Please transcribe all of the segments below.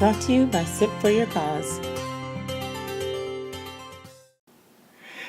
Brought to you by Sip for Your Cause.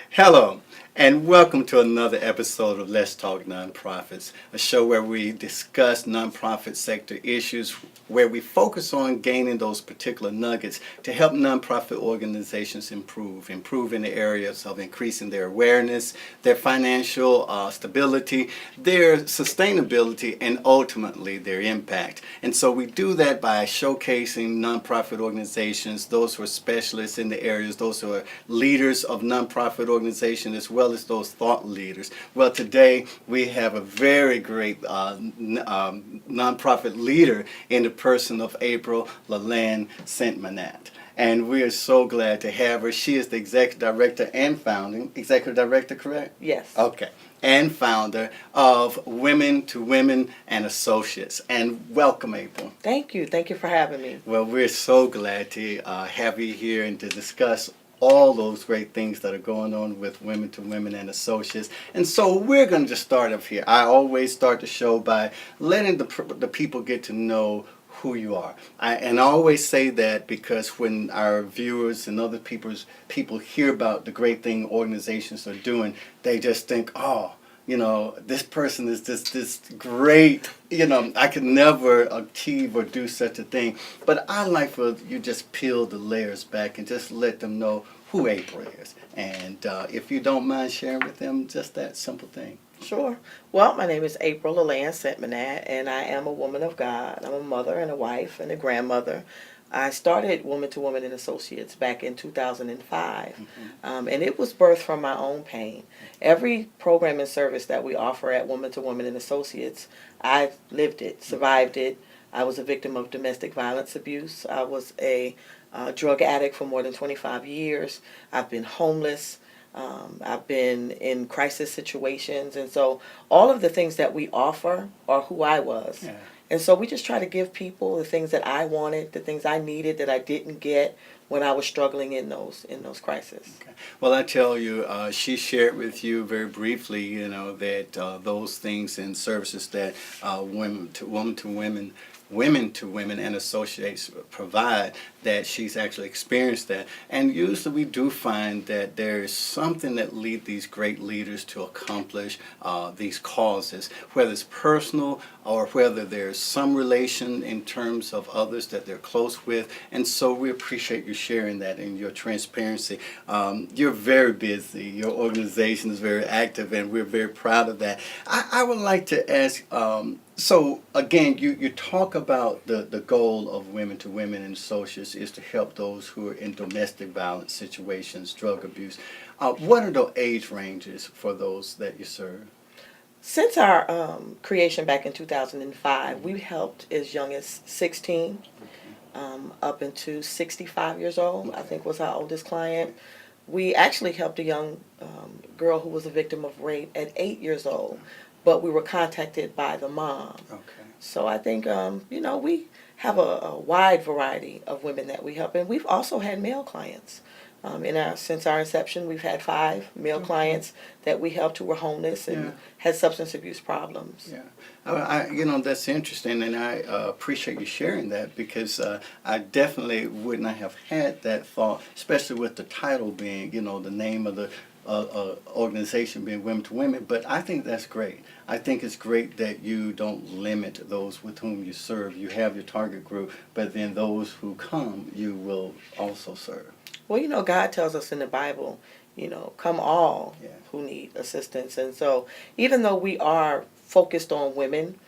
Hello, and welcome to another episode of Let's Talk Nonprofits, a show where we discuss nonprofit sector issues, where we focus on gaining those particular nuggets to help nonprofit organizations improve in the areas of increasing their awareness, their financial stability, their sustainability, and ultimately their impact. And so we do that by showcasing nonprofit organizations, those who are specialists in the areas, those who are leaders of nonprofit organizations, as well as those thought leaders. Well, today we have a very great nonprofit leader in the person of April LaLand Sentmanat. And we are so glad to have her. She is the executive director and founding, executive director, correct? Yes. Okay. And founder of Women2Woman Associates. And welcome, April. Thank you. Thank you for having me. Well, we're so glad to have you here and to discuss all those great things that are going on with Women2Woman Associates. And so we're going to just start up here. I always start the show by letting the people get to know who you are. I always say that because when our viewers and other people hear about the great thing organizations are doing, they just think, oh, you know, this person is this great, you know, I could never achieve or do such a thing. But I like for you just peel the layers back and just let them know who April is. And if you don't mind sharing with them just that simple thing. Sure. Well, my name is April LaLand Sentmanat, and I am a woman of God. I'm a mother and a wife and a grandmother. I started Woman2Woman Associates back in 2005, and it was birthed from my own pain. Every program and service that we offer at Woman2Woman Associates, I lived it, survived it. I was a victim of domestic violence abuse. I was a drug addict for more than 25 years. I've been homeless. I've been in crisis situations. And so all of the things that we offer are who I was. Yeah. And so we just try to give people the things that I wanted, the things I needed that I didn't get when I was struggling in those crises. Okay. Well, I tell you, she shared with you very briefly, you know, that those things and services that Women2Women and Associates provide, that she's actually experienced that. And usually we do find that there is something that leads these great leaders to accomplish these causes, whether it's personal or whether there's some relation in terms of others that they're close with. And so we appreciate you sharing that and your transparency. You're very busy. Your organization is very active, and we're very proud of that. I would like to ask, so again, you talk about the goal of Women2Women Associates is to help those who are in domestic violence situations, drug abuse. What are the age ranges for those that you serve? Since our creation back in 2005, we helped as young as 16 up into 65 years old, I think was our oldest client. We actually helped a young girl who was a victim of rape at 8 years old, but we were contacted by the mom. Okay. So I think, you know, we have a wide variety of women that we help, and we've also had male clients. Since our inception, we've had 5 male clients that we helped who were homeless and had substance abuse problems. Yeah, you know, that's interesting, and I appreciate you sharing that, because I definitely would not have had that thought, especially with the title being, you know, the name of the organization being Women2Women. But I think that's great. I think it's great that you don't limit those with whom you serve. You have your target group, but then those who come, you will also serve. Well, you know, God tells us in the Bible, you know, come all who need assistance. And so even though we are focused on women,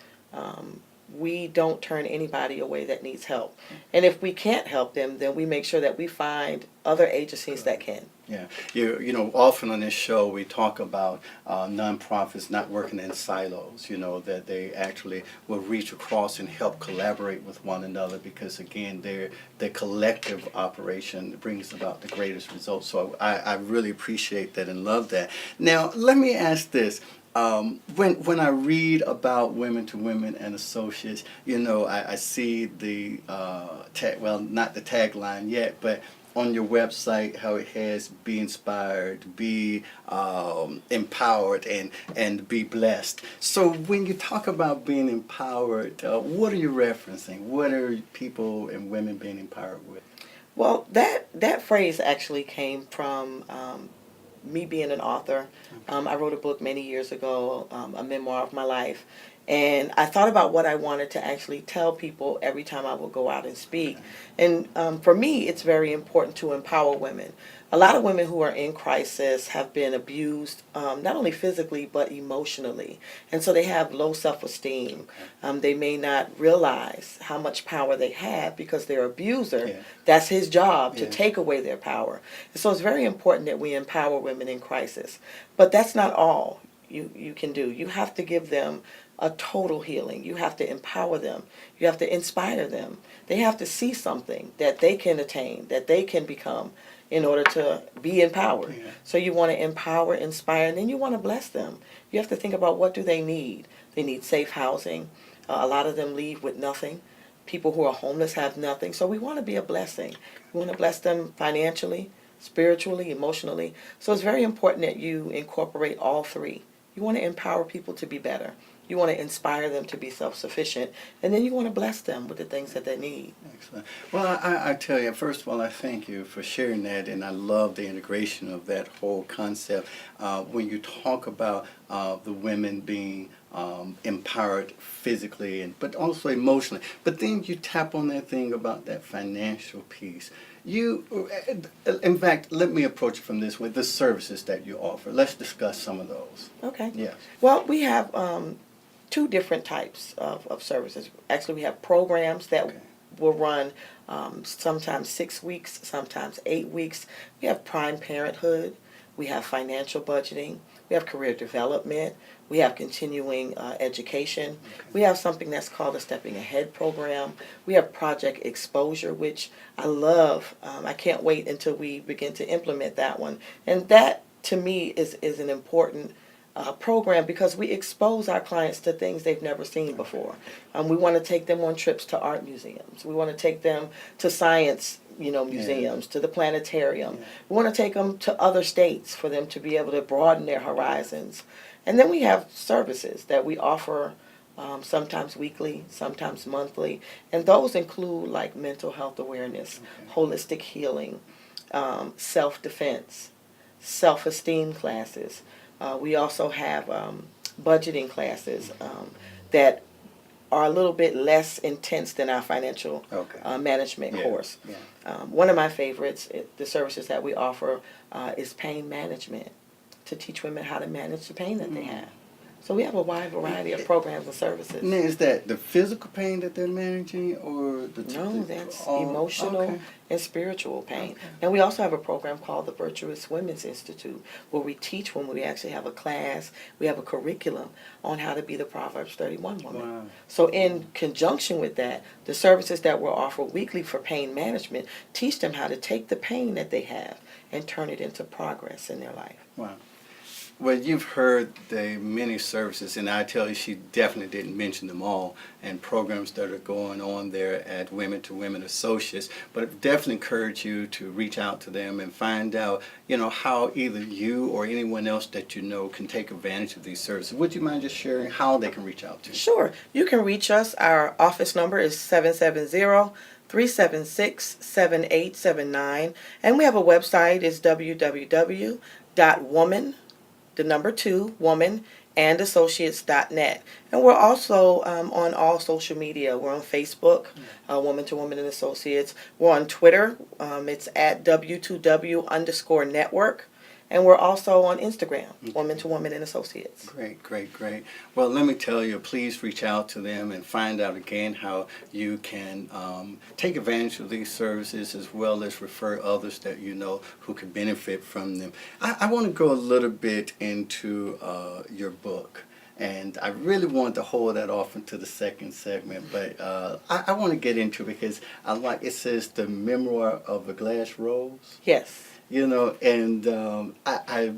we don't turn anybody away that needs help. And if we can't help them, then we make sure that we find other agencies that can. Yeah, you know, often on this show we talk about nonprofits not working in silos, you know, that they actually will reach across and help collaborate with one another, because again, their collective operation brings about the greatest results. So I really appreciate that and love that. Now, let me ask this. When I read about Women2Women Associates, you know, I see the, well, not the tagline yet, but on your website how it has be inspired, be empowered, and be blessed. So when you talk about being empowered, what are you referencing? What are people and women being empowered with? Well, that phrase actually came from me being an author. I wrote a book many years ago, a memoir of my life. And I thought about what I wanted to actually tell people every time I would go out and speak. And for me, it's very important to empower women. A lot of women who are in crisis have been abused, not only physically, but emotionally. And so they have low self-esteem. They may not realize how much power they have because their abuser, that's his job to take away their power. And so it's very important that we empower women in crisis. But that's not all you can do. You have to give them a total healing. You have to empower them. You have to inspire them. They have to see something that they can attain, that they can become in order to be empowered. So you want to empower, inspire, and then you want to bless them. You have to think about what do they need. They need safe housing. A lot of them leave with nothing. People who are homeless have nothing. So we want to be a blessing. We want to bless them financially, spiritually, emotionally. So it's very important that you incorporate all three. You want to empower people to be better. You want to inspire them to be self-sufficient, and then you want to bless them with the things that they need. Excellent. Well, I tell you, first of all, I thank you for sharing that, and I love the integration of that whole concept. When you talk about the women being empowered physically, but also emotionally, but then you tap on that thing about that financial piece. In fact, let me approach it from this way, the services that you offer. Let's discuss some of those. Okay. Yes. Well, we have two different types of services. Actually, we have programs that will run sometimes 6 weeks, sometimes 8 weeks. We have prime parenthood. We have financial budgeting. We have career development. We have continuing education. We have something that's called a Stepping Ahead program. We have Project Exposure, which I love. I can't wait until we begin to implement that one. And that, to me, is an important program because we expose our clients to things they've never seen before. We want to take them on trips to art museums. We want to take them to science museums, to the planetarium. We want to take them to other states for them to be able to broaden their horizons. And then we have services that we offer sometimes weekly, sometimes monthly. And those include like mental health awareness, holistic healing, self-defense, self-esteem classes. We also have budgeting classes that are a little bit less intense than our financial management course. One of my favorites, the services that we offer, is pain management, to teach women how to manage the pain that they have. So we have a wide variety of programs and services. Now, is that the physical pain that they're managing, or the No, that's emotional and spiritual pain. And we also have a program called the Virtuous Women's Institute, where we teach women. We actually have a class. We have a curriculum on how to be the Proverbs 31 woman. So in conjunction with that, the services that we'll offer weekly for pain management teach them how to take the pain that they have and turn it into progress in their life. Wow. Well, you've heard the many services, and I tell you, she definitely didn't mention them all, and programs that are going on there at Women2Woman Associates. But I definitely encourage you to reach out to them and find out, how either you or anyone else that you know can take advantage of these services. Would you mind just sharing how they can reach out to you? Sure. You can reach us. Our office number is 770-376-7879, and we have a website. It's www.woman2woman and associates.net. And we're also on all social media. We're on Facebook, Woman2Woman Associates. We're on Twitter. It's at W2W_network. And we're also on Instagram, Woman2Woman Associates. Great, great, great. Well, let me tell you, please reach out to them and find out again how you can take advantage of these services, as well as refer others that you know who could benefit from them. I want to go a little bit into your book. And I really want to hold that off into the second segment, but I want to get into it because I like it says the Memoir of a Glass Rose. Yes. And I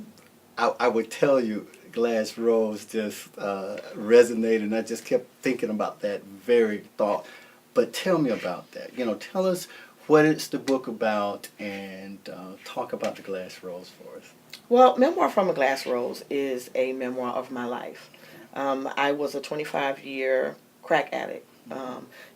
would tell you, Glass Rose just resonated, and I just kept thinking about that very thought. But tell me about that. Tell us what is the book about, and talk about the glass rose for us. Well, Memoir from a Glass Rose is a memoir of my life. I was a 25-year crack addict.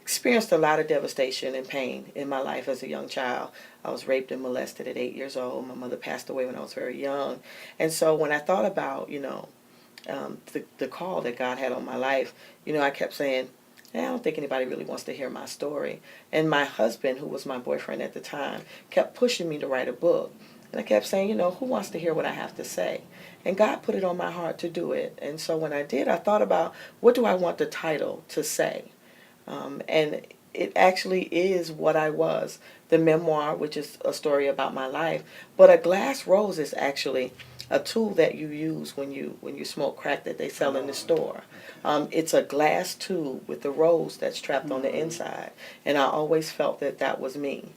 Experienced a lot of devastation and pain in my life as a young child. I was raped and molested at 8 years old. My mother passed away when I was very young. And so when I thought about, the call that God had on my life, I kept saying, I don't think anybody really wants to hear my story. And my husband, who was my boyfriend at the time, kept pushing me to write a book. And I kept saying, who wants to hear what I have to say? And God put it on my heart to do it. And so when I did, I thought about, what do I want the title to say? And it actually is what I was. The memoir, which is a story about my life. But a glass rose is actually a tool that you use when you smoke crack that they sell in the store. It's a glass tube with the rose that's trapped on the inside. And I always felt that was me.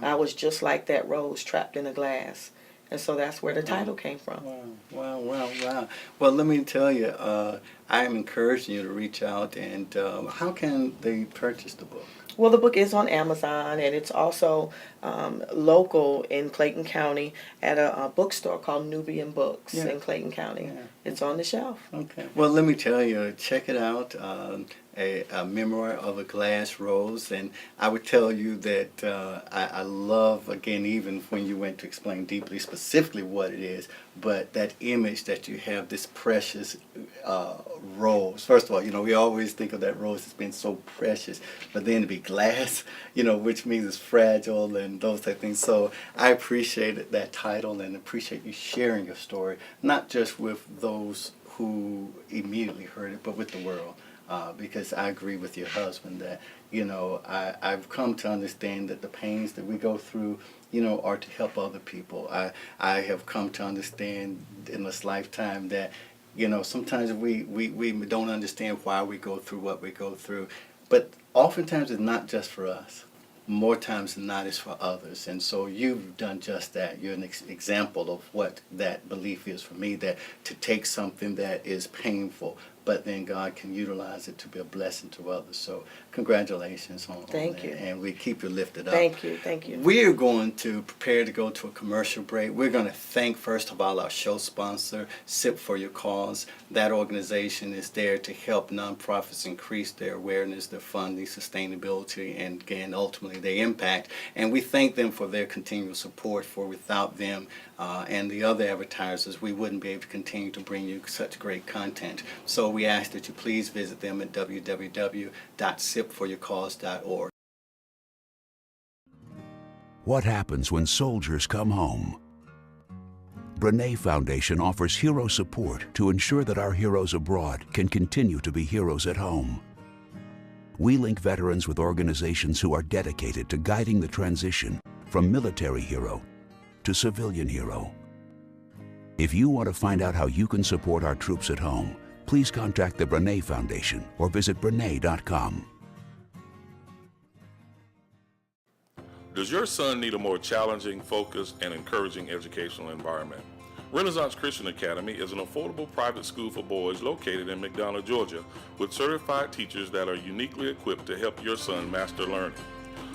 I was just like that rose trapped in a glass. And so that's where the title came from. Wow. Well, let me tell you, I am encouraging you to reach out, and how can they purchase the book? Well, the book is on Amazon, and it's also local in Clayton County at a bookstore called Nubian Books in Clayton County. Yeah. It's on the shelf. Okay. Well, let me tell you, check it out. A Memoir of a Glass Rose, and I would tell you that I love, again, even when you went to explain deeply, specifically what it is, but that image that you have, this precious rose. First of all, we always think of that rose as being so precious, but then to be glass, which means it's fragile and those type of things. So I appreciated that title and appreciate you sharing your story, not just with those who immediately heard it, but with the world. Because I agree with your husband that, I've come to understand that the pains that we go through, are to help other people. I have come to understand in this lifetime that, sometimes we don't understand why we go through what we go through. But oftentimes it's not just for us. More times than not, it's for others. And so you've done just that. You're an example of what that belief is for me, that to take something that is painful, but then God can utilize it to be a blessing to others. So congratulations on Thank that. you. And we keep you lifted up. Thank you. We're going to prepare to go to a commercial break. We're going to thank, first of all, our show sponsor, Sip for Your Cause. That organization is there to help nonprofits increase their awareness, their funding, sustainability, and again, ultimately, their impact. And we thank them for their continual support, for without them and the other advertisers, we wouldn't be able to continue to bring you such great content. So we ask that you please visit them at www.sipforyourcause.org. What happens when soldiers come home? Brene Foundation offers hero support to ensure that our heroes abroad can continue to be heroes at home. We link veterans with organizations who are dedicated to guiding the transition from military hero to civilian hero. If you want to find out how you can support our troops at home, please contact the Brene Foundation or visit brene.com. Does your son need a more challenging, focused, and encouraging educational environment? Renaissance Christian Academy is an affordable private school for boys located in McDonough, Georgia, with certified teachers that are uniquely equipped to help your son master learning.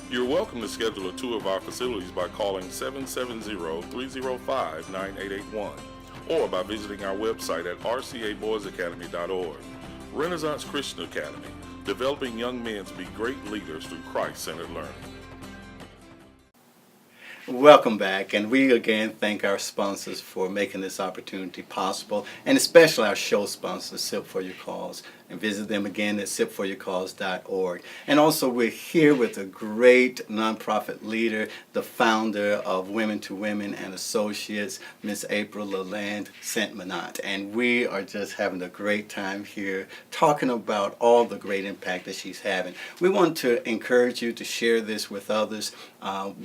You're welcome to schedule a tour of our facilities by calling 770-305-9881 or by visiting our website at rcaboysacademy.org. Renaissance Christian Academy, developing young men to be great leaders through Christ-centered learning. Welcome back, and we again thank our sponsors for making this opportunity possible, and especially our show sponsor, Sip for Your Cause, and visit them again at sipforyourcause.org. And also we're here with a great nonprofit leader, the founder of Women2Woman Associates, Miss April LaLand, Sentmanat, and we are just having a great time here talking about all the great impact that she's having. We want to encourage you to share this with others.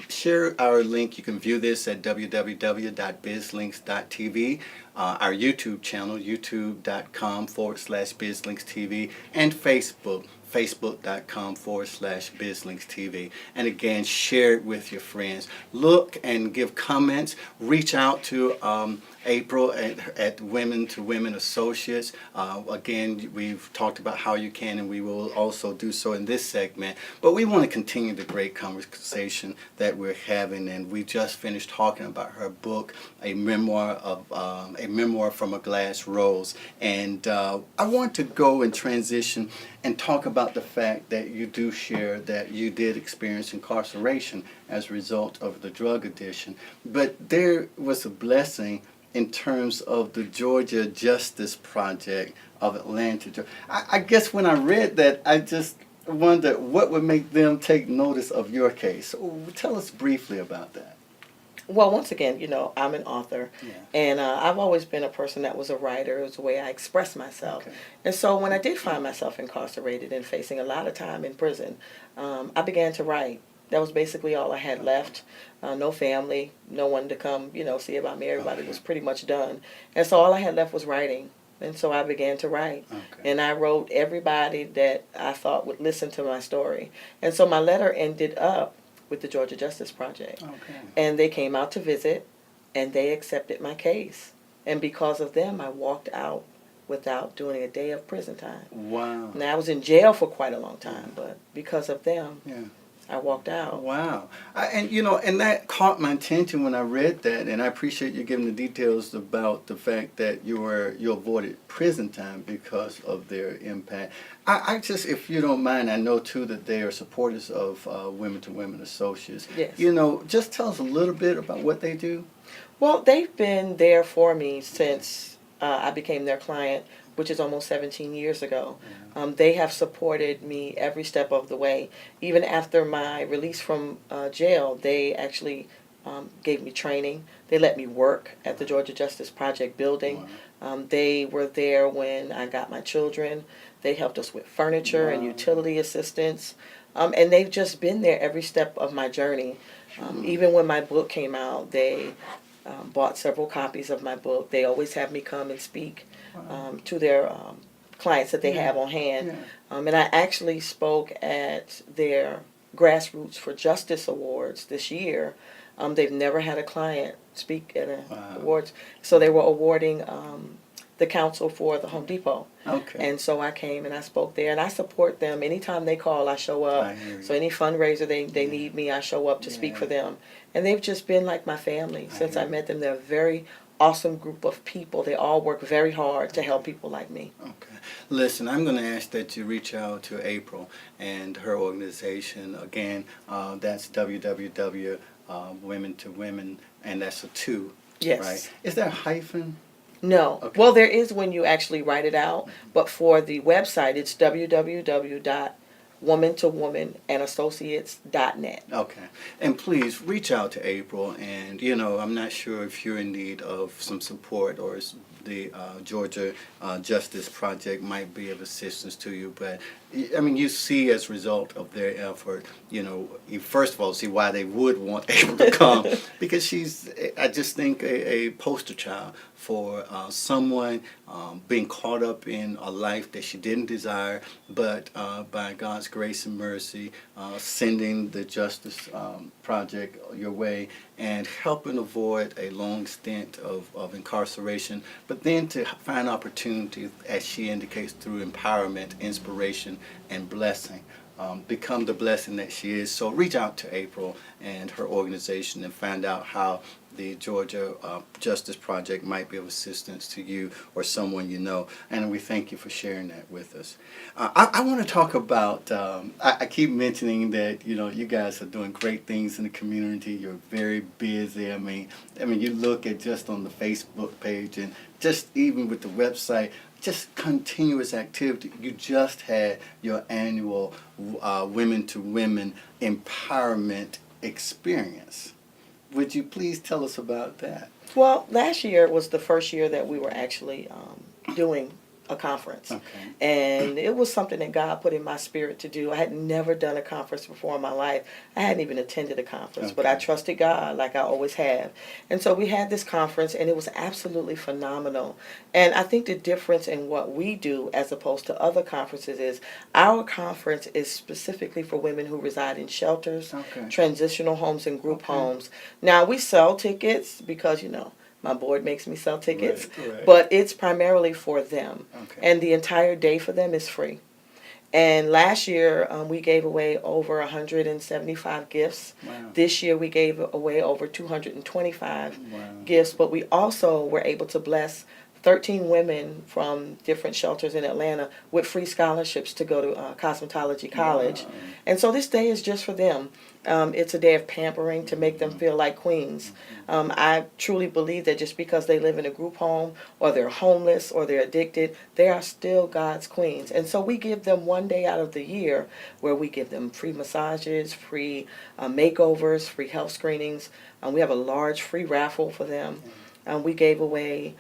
Share our link. You can view this at www.bizlinks.tv. Our YouTube channel, youtube.com/BizLinksTV, and Facebook, facebook.com/BizLinksTV. And again, share it with your friends. Look and give comments. Reach out to April at Women2Woman Associates. Again, we've talked about how you can, and we will also do so in this segment. But we want to continue the great conversation that we're having, and we just finished talking about her book, a memoir from a glass rose. And I want to go and transition and talk about the fact that you do share that you did experience incarceration as a result of the drug addiction. But there was a blessing in terms of the Georgia Justice Project of Atlanta, Georgia. I guess when I read that, I just wondered what would make them take notice of your case. So tell us briefly about that. Well, once again, I'm an author, Yeah. and I've always been a person that was a writer. It was the way I expressed myself. Okay. And so when I did find myself incarcerated and facing a lot of time in prison, I began to write. That was basically all I had left. No family, no one to come, see about me. Everybody was pretty much done. And so all I had left was writing. And so I began to write. Okay. And I wrote everybody that I thought would listen to my story. And so my letter ended up with the Georgia Justice Project. Okay. And they came out to visit, and they accepted my case. And because of them, I walked out without doing a day of prison time. Wow. Now, I was in jail for quite a long time, but because of them, Yeah. I walked out. Wow. And that caught my attention when I read that, and I appreciate you giving the details about the fact that you avoided prison time because of their impact. I just, if you don't mind, I know too that they are supporters of Women2Woman Associates. Yes. Just tell us a little bit about what they do. Well, they've been there for me since I became their client, which is almost 17 years ago. They have supported me every step of the way. Even after my release from jail, they actually gave me training. They let me work at the Georgia Justice Project building. Wow. They were there when I got my children. They helped us with furniture and Wow. utility assistance. And they've just been there every step of my journey. Even when my book came out, they bought several copies of my book. They always have me come and speak to their clients that they have on hand. Yeah. And I actually spoke at their Grassroots for Justice Awards this year. They've never had a client speak at awards. So they were awarding the council for the Home Depot. Okay. And so I came and I spoke there, and I support them. Anytime they call, I show up. I hear you. So any fundraiser they need me, I show up to speak for them. And they've just been like my family since I met them. They're a very awesome group of people. They all work very hard to help people like me. Okay. Listen, I'm going to ask that you reach out to April and her organization. Again, that's www.women2women, and that's a 2. Yes. Right? Is there a hyphen? No. Okay. Well, there is when you actually write it out, but for the website, it's www.woman2womanassociates.net. Okay. And please reach out to April. And, I'm not sure if you're in need of some support or the Georgia Justice Project might be of assistance to you. But, you see as a result of their effort, you first of all see why they would want April to come because she's, I just think, a poster child for someone being caught up in a life that she didn't desire, but by God's grace and mercy, sending the Justice Project your way and helping avoid a long stint of incarceration, but then to find opportunity, as she indicates, through empowerment, inspiration, and blessing. Become the blessing that she is. So reach out to April and her organization and find out how the Georgia Justice Project might be of assistance to you or someone you know. And we thank you for sharing that with us. I want to talk about, I keep mentioning that, you guys are doing great things in the community. You're very busy. I mean, you look at just on the Facebook page and just even with the website, just continuous activity. You just had your annual Women2Women Empowerment Experience. Would you please tell us about that? Well, last year was the first year that we were actually doing a conference. Okay. And it was something that God put in my spirit to do. I had never done a conference before in my life. I hadn't even attended a conference, but I Okay. trusted God like I always have. And so we had this conference, and it was absolutely phenomenal. And I think the difference in what we do as opposed to other conferences is our conference is specifically for women who reside in shelters, Okay. transitional homes, and group Okay. homes. Now, we sell tickets because, my board makes me sell tickets, Right. but it's primarily for them. Okay. And the entire day for them is free. And last year, we gave away over 175 gifts. Wow. This year, we gave away over 225 Wow. gifts, but we also were able to bless 13 women from different shelters in Atlanta with free scholarships to go to cosmetology college. Wow. And so this day is just for them. It's a day of pampering to make them feel like queens. I truly believe that just because they live in a group home or they're homeless or they're addicted, they are still God's queens. And so we give them one day out of the year where we give them free massages, free makeovers, free health screenings. We have a large free raffle for them. We gave away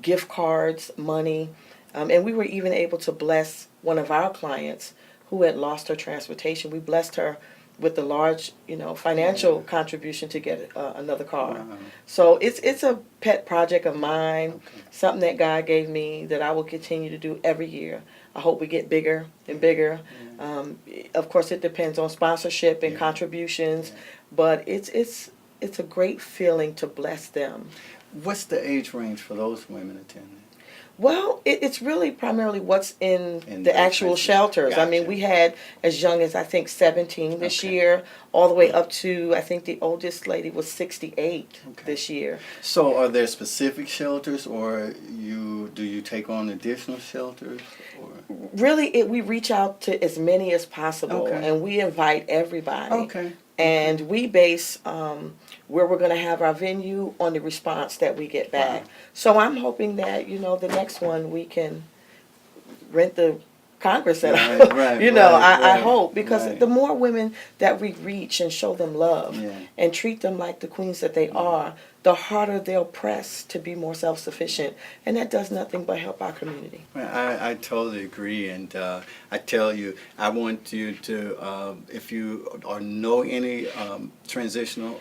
gift cards, money, and we were even able to bless one of our clients who had lost her transportation. We blessed her with a large, financial contribution to get another car. Wow. So it's a pet project of mine, Okay. something that God gave me that I will continue to do every year. I hope we get bigger and bigger. Of course, it depends on sponsorship and Yeah. contributions, Yeah. but it's a great feeling to bless them. What's the age range for those women attending? Well, it's really primarily what's in In the the actual trenches. shelters. I mean, Gotcha. we had as young as I think 17 this Okay. year, all the way up to I think the oldest lady was 68 Okay. this year. So are there specific shelters, or do you take on additional shelters? Or? Really, we reach out to as many as possible, Okay. and we invite everybody. Okay. And we base where we're going to have our venue on the response that we get back. Wow. So I'm hoping that the next one we can rent the Congress Center. Right, I right, hope, because right. the more women that we reach and show them love Yeah. and treat them like the queens that they are, the harder they'll press to be more self-sufficient, and that does nothing but help our community. Well, I totally agree, and I tell you, I want you to, if you know any transitional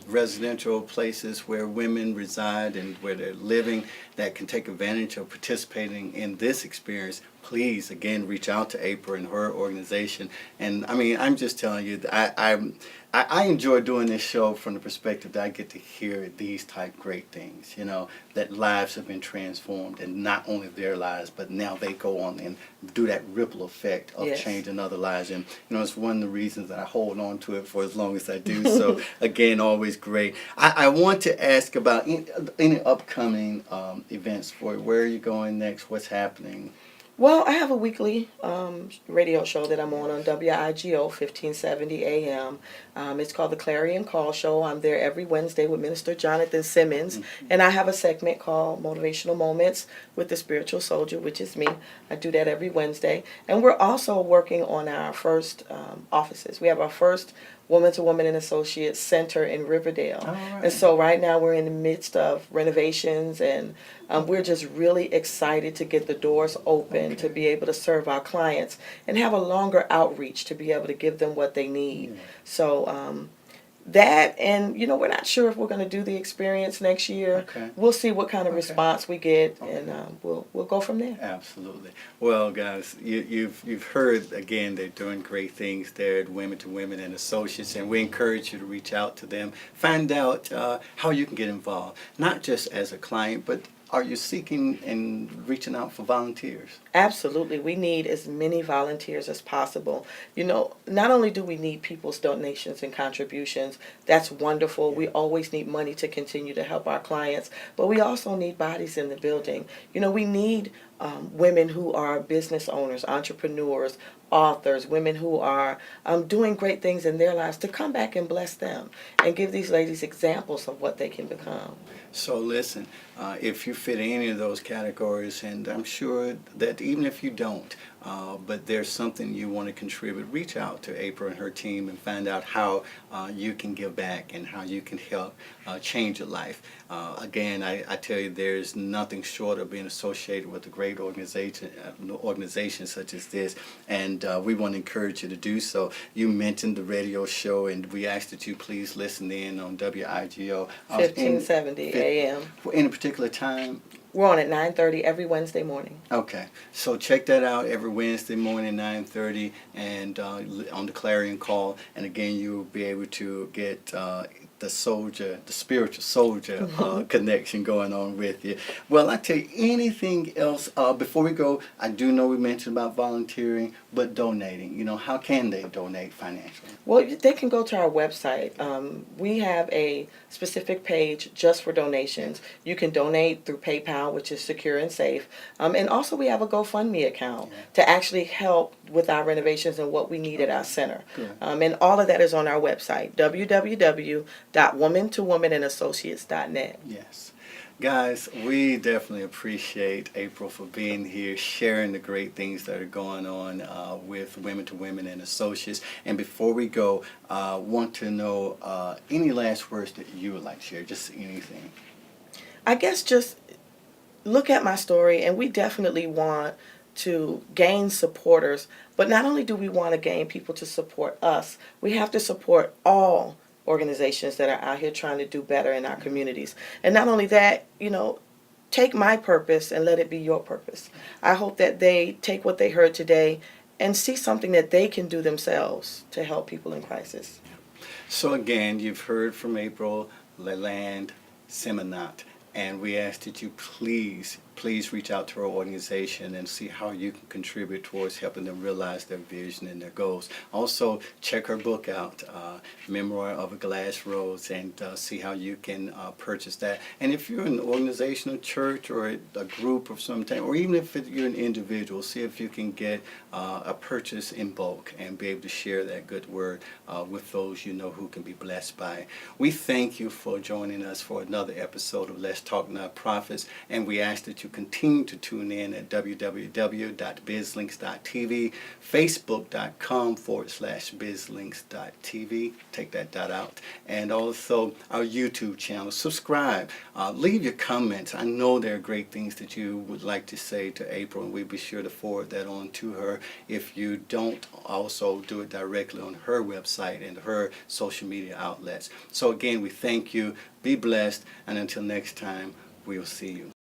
residential places where women reside and where they're living that can take advantage of participating in this experience, please, again, reach out to April and her organization. And I mean, I'm just telling you, I enjoy doing this show from the perspective that I get to hear these type great things, that lives have been transformed, and not only their lives, but now they go on and do that ripple effect of Yes. changing other lives. And, it's one of the reasons that I hold on to it for as long as I do. So, again, always great. I want to ask about any upcoming events for you. Where are you going next? What's happening? Well, I have a weekly radio show that I'm on WIGO 1570 AM. It's called the Clarion Call Show. I'm there every Wednesday with Minister Jonathan Simmons. And I have a segment called Motivational Moments with the Spiritual Soldier, which is me. I do that every Wednesday. And we're also working on our first offices. We have our first Woman2Woman Associates Center in Riverdale. All right. And so right now we're in the midst of renovations, and we're just really excited to get the doors open to be able to serve our clients and have a longer outreach to be able to give them what they need. Yeah. So that, and we're not sure if we're going to do the experience next year. Okay. We'll see what kind of Okay. response we get, Okay. and we'll go from there. Absolutely. Well, guys, you've heard, again, they're doing great things there at Women2Women Associates, and we encourage you to reach out to them, find out how you can get involved, not just as a client, but are you seeking and reaching out for volunteers? Absolutely. We need as many volunteers as possible. Not only do we need people's donations and contributions, that's wonderful. We always need money to continue to help our clients, but we also need bodies in the building. We need women who are business owners, entrepreneurs, authors, women who are doing great things in their lives to come back and bless them and give these ladies examples of what they can become. So listen, if you fit any of those categories, and I'm sure that even if you don't, but there's something you want to contribute, reach out to April and her team and find out how you can give back and how you can help change your life. Again, I tell you, there's nothing short of being associated with a great organization such as this, and we want to encourage you to do so. You mentioned the radio show, and we ask that you please listen in on WIGO. 1570 a.m. In a particular time? We're on at 9:30 every Wednesday morning. Okay, so check that out every Wednesday morning, 9:30, and on the Clarion Call. And again, you will be able to get the spiritual soldier connection going on with you. Well, I tell you, anything else before we go? I do know we mentioned about volunteering, but donating. You know, how can they donate financially? Well, they can go to our website. We have a specific page just for donations. You can donate through PayPal, which is secure and safe. And also we have a GoFundMe account to actually help with our renovations and what we need at our center. And all of that is on our website, www.Woman2Woman Associates.net. Yes. Guys, we definitely appreciate April for being here, sharing the great things that are going on with Women2Women and Associates. And before we go, want to know any last words that you would like to share, just anything. I guess just look at my story, and we definitely want to gain supporters. But not only do we want to gain people to support us, we have to support all organizations that are out here trying to do better in our communities. And not only that, you know, take my purpose and let it be your purpose. I hope that they take what they heard today and see something that they can do themselves to help people in crisis. So again, you've heard from April, LaLand, Sentmanat, and we ask that you please reach out to our organization and see how you can contribute towards helping them realize their vision and their goals. Also, check her book out, Memoir of a Glass Rose, and see how you can purchase that. And if you're an organization, a church, or a group of some type, or even if you're an individual, see if you can get a purchase in bulk and be able to share that good word with those you know who can be blessed by it. We thank you for joining us for another episode of Let's Talk Nonprofits, and we ask that you continue to tune in at www.bizlinks.tv, facebook.com/bizlinks.tv. Take that dot out. And also our YouTube channel. Subscribe. Leave your comments. I know there are great things that you would like to say to April, and we'll be sure to forward that on to her. If you don't, also do it directly on her website and her social media outlets. So again, we thank you. Be blessed, and until next time, we'll see you.